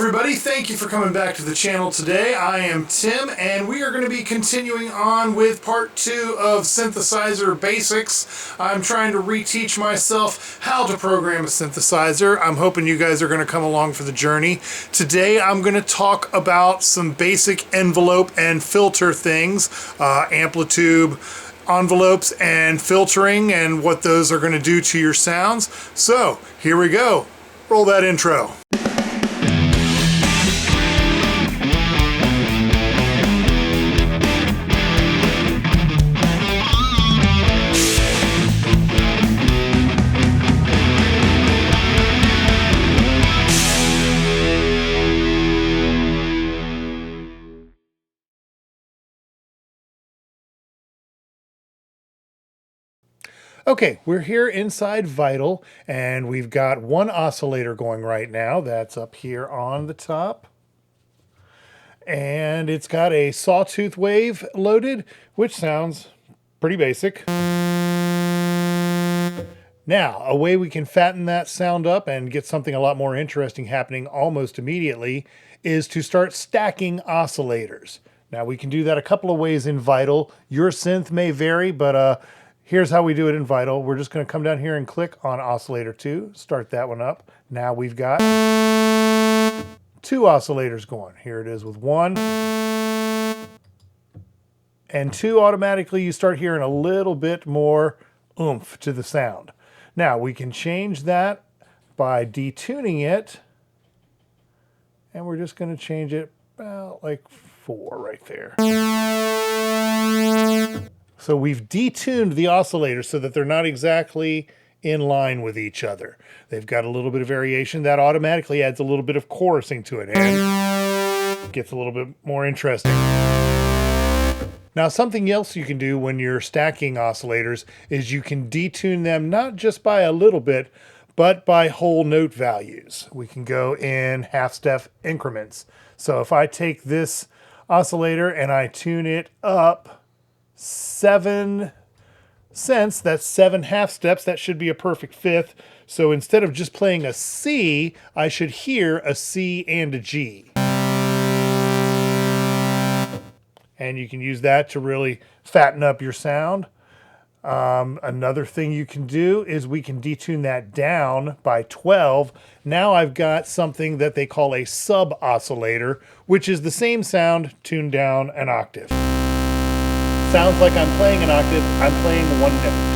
everybody, thank you for coming back to the channel today. I am Tim, and we are going to be continuing on with part 2 of synthesizer basics. I'm trying to reteach myself how to program a synthesizer. I'm hoping you guys are going to come along for the journey. Today I'm going to talk about some basic envelope and filter things, amplitude envelopes and filtering, and what those are going to do to your sounds. So here we go. Roll that intro. Okay, we're here inside Vital, and we've got one oscillator going right now. That's up here on the top. And it's got a sawtooth wave loaded, which sounds pretty basic. Now, a way we can fatten that sound up and get something a lot more interesting happening almost immediately is to start stacking oscillators. Now, we can do that a couple of ways in Vital. Your synth may vary, but here's how we do it in Vital. We're just going to come down here and click on oscillator 2, start that one up. Now we've got 2 oscillators going. Here it is with 1 and 2. Automatically you start hearing a little bit more oomph to the sound. Now we can change that by detuning it, and we're just going to change it about like 4 right there. So we've detuned the oscillators so that they're not exactly in line with each other. They've got a little bit of variation. That automatically adds a little bit of chorusing to it and gets a little bit more interesting. Now, something else you can do when you're stacking oscillators is you can detune them not just by a little bit, but by whole note values. We can go in half-step increments. So if I take this oscillator and I tune it up 7 cents, that's 7 half steps. That should be a perfect fifth. So instead of just playing a C, I should hear a C and a G. And you can use that to really fatten up your sound. Another thing you can do is we can detune that down by 12. Now I've got something that they call a sub oscillator, which is the same sound tuned down an octave. Sounds like I'm playing an octave, I'm playing one note.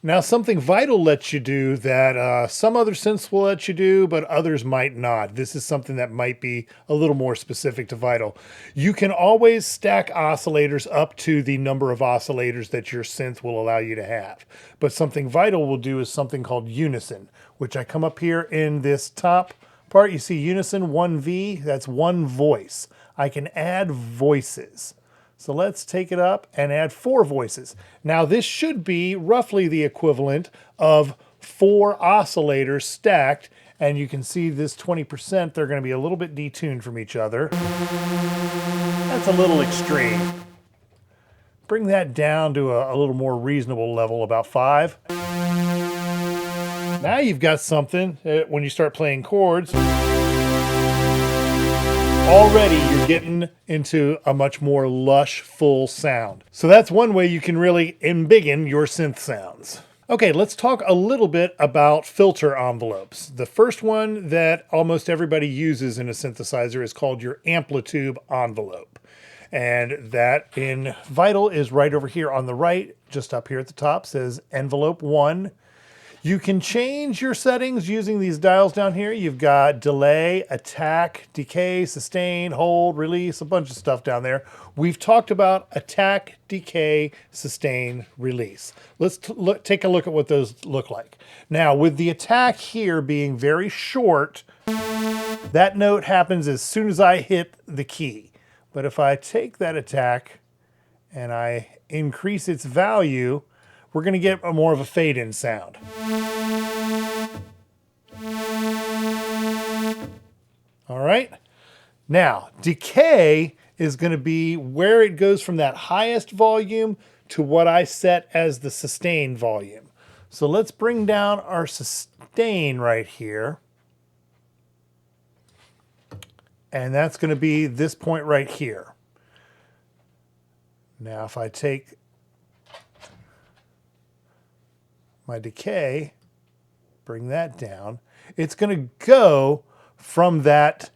Now, something Vital lets you do that some other synths will let you do, but others might not. This is something that might be a little more specific to Vital. You can always stack oscillators up to the number of oscillators that your synth will allow you to have. But something Vital will do is something called unison, which I come up here in this top part. You see unison 1V, that's one voice. I can add voices. So let's take it up and add 4 voices. Now this should be roughly the equivalent of 4 oscillators stacked, and you can see this 20%, they're going to be a little bit detuned from each other. That's a little extreme. Bring that down to a little more reasonable level, about 5. Now you've got something, when you start playing chords, already you're getting into a much more lush, full sound. So that's one way you can really embiggen your synth sounds. Okay, let's talk a little bit about filter envelopes. The first one that almost everybody uses in a synthesizer is called your Amplitube envelope. And that in Vital is right over here on the right, just up here at the top, says envelope 1. You can change your settings using these dials down here. You've got delay, attack, decay, sustain, hold, release, a bunch of stuff down there. We've talked about attack, decay, sustain, release. Let's take a look at what those look like. Now, with the attack here being very short, that note happens as soon as I hit the key. But if I take that attack and I increase its value, we're going to get more of a fade-in sound. All right. Now, decay is going to be where it goes from that highest volume to what I set as the sustain volume. So let's bring down our sustain right here. And that's going to be this point right here. Now if I take my decay, bring that down, it's going to go from that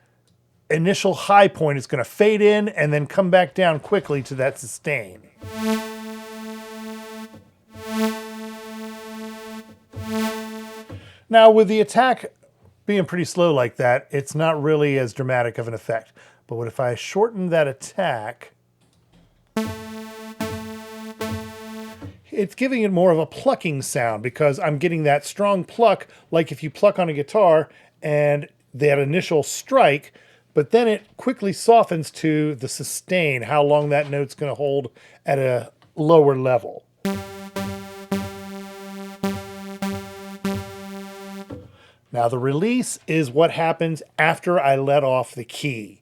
initial high point. It's going to fade in and then come back down quickly to that sustain. Now with the attack being pretty slow like that, it's not really as dramatic of an effect. But what if I shorten that attack? It's giving it more of a plucking sound because I'm getting that strong pluck, like if you pluck on a guitar and that initial strike, but then it quickly softens to the sustain, how long that note's going to hold at a lower level. Now the release is what happens after I let off the key.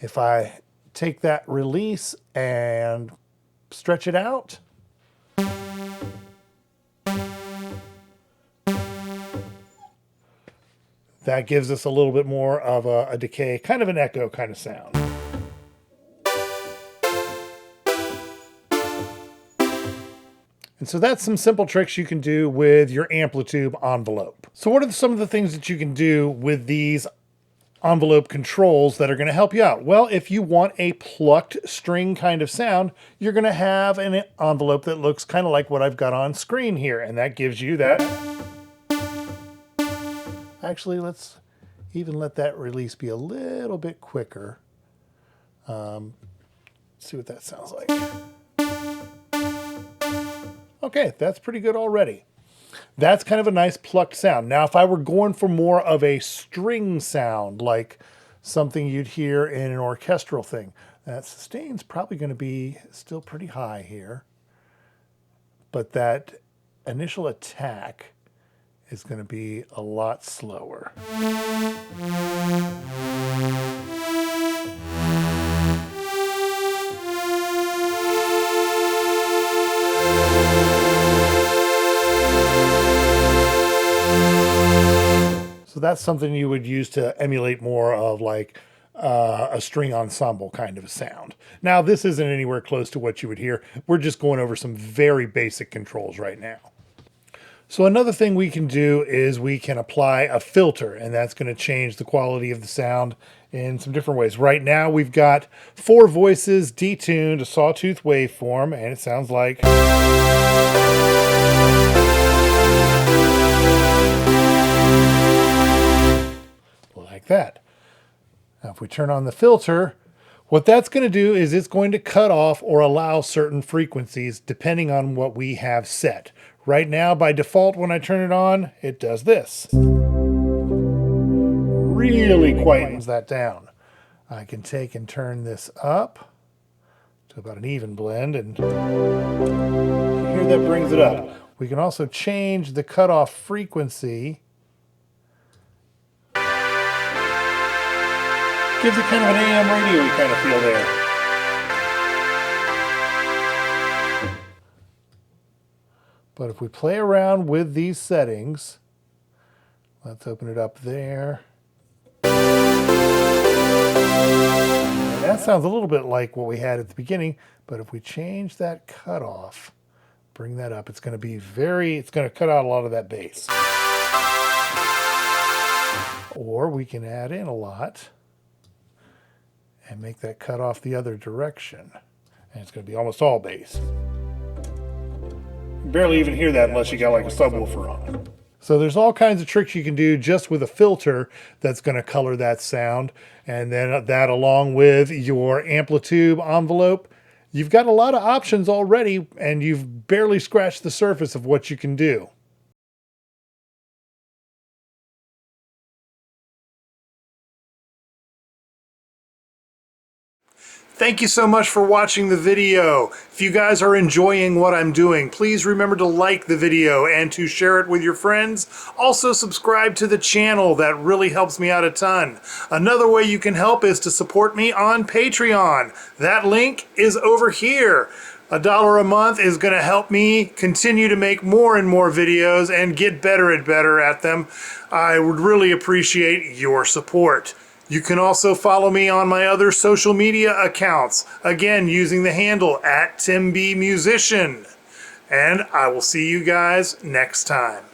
If I take that release and stretch it out, that gives us a little bit more of a decay, kind of an echo kind of sound. And so that's some simple tricks you can do with your Amplitube envelope. So what are some of the things that you can do with these envelope controls that are going to help you out? Well, if you want a plucked string kind of sound, you're going to have an envelope that looks kind of like what I've got on screen here. And that gives you that. Actually, let's even let that release be a little bit quicker. See what that sounds like. Okay, that's pretty good already. That's kind of a nice plucked sound. Now, if I were going for more of a string sound, like something you'd hear in an orchestral thing, that sustain's probably going to be still pretty high here. But that initial attack is going to be a lot slower. So that's something you would use to emulate more of like a string ensemble kind of a sound. Now, this isn't anywhere close to what you would hear. We're just going over some very basic controls right now. So another thing we can do is we can apply a filter, and that's going to change the quality of the sound in some different ways. Right now we've got 4 voices detuned, a sawtooth waveform, and it sounds like... like that. Now if we turn on the filter, what that's going to do is it's going to cut off or allow certain frequencies depending on what we have set. Right now, by default, when I turn it on, it does this. Really quietens that down. I can take and turn this up to about an even blend, and here that brings it up. We can also change the cutoff frequency. Gives it kind of an AM radio kind of feel there. But if we play around with these settings, let's open it up there. And that sounds a little bit like what we had at the beginning, but if we change that cutoff, bring that up, it's going to be it's going to cut out a lot of that bass. Or we can add in a lot and make that cut off the other direction. And it's going to be almost all bass. You barely even hear that unless you got like a subwoofer on. So there's all kinds of tricks you can do just with a filter that's going to color that sound. And then that along with your Amplitube envelope, you've got a lot of options already, and you've barely scratched the surface of what you can do. Thank you so much for watching the video. If you guys are enjoying what I'm doing, please remember to like the video and to share it with your friends. Also subscribe to the channel. That really helps me out a ton. Another way you can help is to support me on Patreon. That link is over here. $1 a month is going to help me continue to make more and more videos and get better and better at them. I would really appreciate your support. You can also follow me on my other social media accounts, again using the handle @TimBMusician. And I will see you guys next time.